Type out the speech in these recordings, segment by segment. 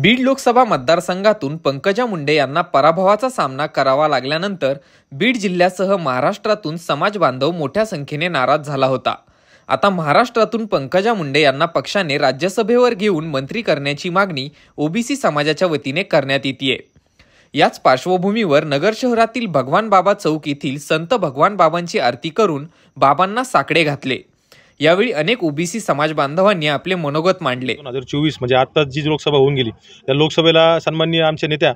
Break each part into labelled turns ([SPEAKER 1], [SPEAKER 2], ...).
[SPEAKER 1] बीड लोकसभा मतदारसंघातून पंकजा मुंडे यांना पराभवाचा सामना करावा लागल्यानंतर बीड जिल्ह्यासह महाराष्ट्रातून समाज बांधव मोठ्या संख्येने नाराज झाला होता। आता महाराष्ट्रातून पंकजा मुंडे यांना पक्षाने राज्यसभेवर घेऊन मंत्री करण्याची मागणी ओबीसी समाजाच्या वतीने करण्यात येते। याच पार्श्वभूमीवर नगर शहरातील भगवान बाबा चौक येथील संत भगवान बाबांची आरती करून बाबांना साकडे घातले। यावेळी अनेक ओबीसी समाज बांधवांनी आपले मनोगत मांडले।
[SPEAKER 2] 2024 म्हणजे आता जी लोकसभा होऊन गेली त्या लोकसभेला सन्माननीय आमच्या नेत्या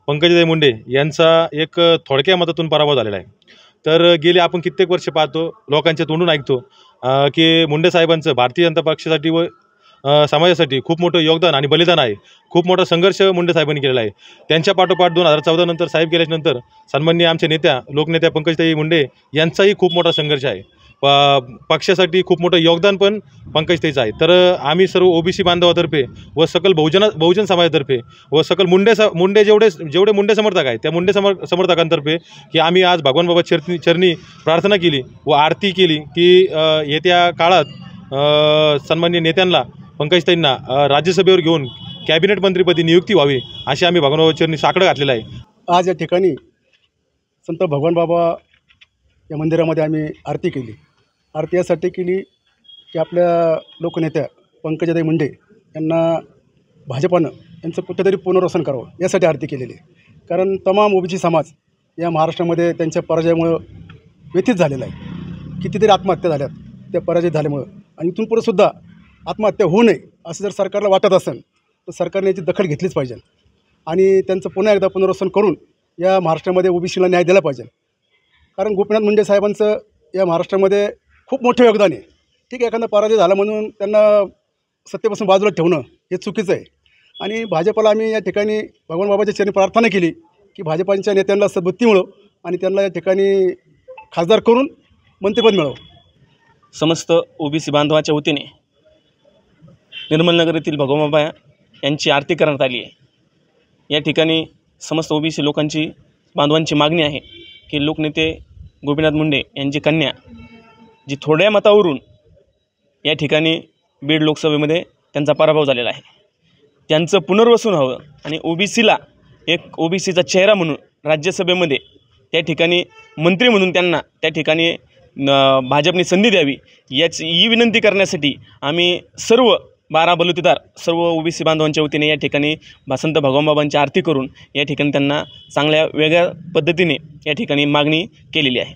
[SPEAKER 2] पंकजाताई मुंडे यांचा एक थोडक्या मतातून पराभव झालेला आहे। तर गेले आपण कित्येक वर्ष पाहतो, लोकांच्या तोंडून ऐकतो की मुंडे साहेबांचं भारतीय जनता पक्षासाठी व समाजासाठी खूप मोठं योगदान आणि बलिदान आहे। खूप मोठा संघर्ष मुंडे साहेबांनी केलेला आहे। त्यांच्या पाठोपाठ 2014 नंतर साहेब गेल्यानंतर सन्माननीय आमच्या नेत्या लोकनेत्या पंकजाताई मुंडे यांचाही खूप मोठा संघर्ष आहे। पक्षासाठी खूप मोठं योगदान पण पंकजताईचं आहे। तर आम्ही सर्व ओबीसी बांधवातर्फे व सकल बहुजन समाजातर्फे व सकल मुंडे जेवढे मुंडे समर्थक आहेत त्या मुंडे समर्थकांतर्फे की आम्ही आज भगवान बाबा चरणी प्रार्थना केली व आरती केली की येत्या काळात सन्माननीय नेत्यांना पंकजताईंना राज्यसभेवर घेऊन कॅबिनेट मंत्रीपदी नियुक्ती व्हावी अशी आम्ही भगवान बाबा चरणी साकडं घातलेलं आहे।
[SPEAKER 3] आज या ठिकाणी संत भगवान बाबा या मंदिरामध्ये आम्ही आरती केली। आरती यासाठी केली की आपल्या लोकनेत्या पंकजाताई मुंडे यांना भाजपानं यांचं कुठेतरी पुनर्वसन करावं यासाठी आरती केलेली आहे। कारण तमाम ओबीसी समाज या महाराष्ट्रामध्ये त्यांच्या पराजयामुळं व्यथित झालेला आहे। कितीतरी आत्महत्या झाल्यात त्या पराजय झाल्यामुळं, आणि इथून पुढे सुद्धा आत्महत्या होऊ नये असं जर सरकारला वाटत असेल तर सरकारने याची दखल घेतलीच पाहिजे आणि त्यांचं पुन्हा एकदा पुनर्वसन करून या महाराष्ट्रामध्ये ओबीसीला न्याय दिला पाहिजे। कारण गोपीनाथ मुंडे साहेबांचं या महाराष्ट्रामध्ये खूप मोठं योगदान आहे। ठीक आहे, एखादा पराजय झाला म्हणून त्यांना सत्तेपासून बाजूला ठेवणं हे चुकीचं आहे। आणि भाजपला आम्ही या ठिकाणी भगवान बाबाच्या चरणी प्रार्थना केली की भाजपांच्या नेत्यांना सद्बुद्धी मिळो आणि त्यांना या ठिकाणी खासदार करून मंत्रिपद मिळवं।
[SPEAKER 4] समस्त ओबीसी बांधवाच्या वतीने निर्मलनगर येथील भगवान बाबा यांची आरती करण्यात आली आहे। या ठिकाणी समस्त ओबीसी लोकांची बांधवांची मागणी आहे की लोकनेते गोपीनाथ मुंडे यांची कन्या जी थोड्या मतावरून या ठिकाणी बीड लोकसभेमध्ये त्यांचा पराभव झालेला आहे, त्यांचं पुनर्वसन व्हावं आणि ओबीसीला एक ओबीसीचा चेहरा म्हणून राज्यसभेमध्ये त्या ठिकाणी मंत्री म्हणून त्यांना त्या ठिकाणी भाजपने संधी द्यावी ही विनंती करण्यासाठी आम्ही सर्व 12 बलुतेदार सर्व ओबीसी बांधवांच्या वतीने या ठिकाणी संत भगवान बाबांची आरती करून या ठिकाणी त्यांना चांगल्या वेगळ्या पद्धतीने या ठिकाणी मागणी केलेली आहे।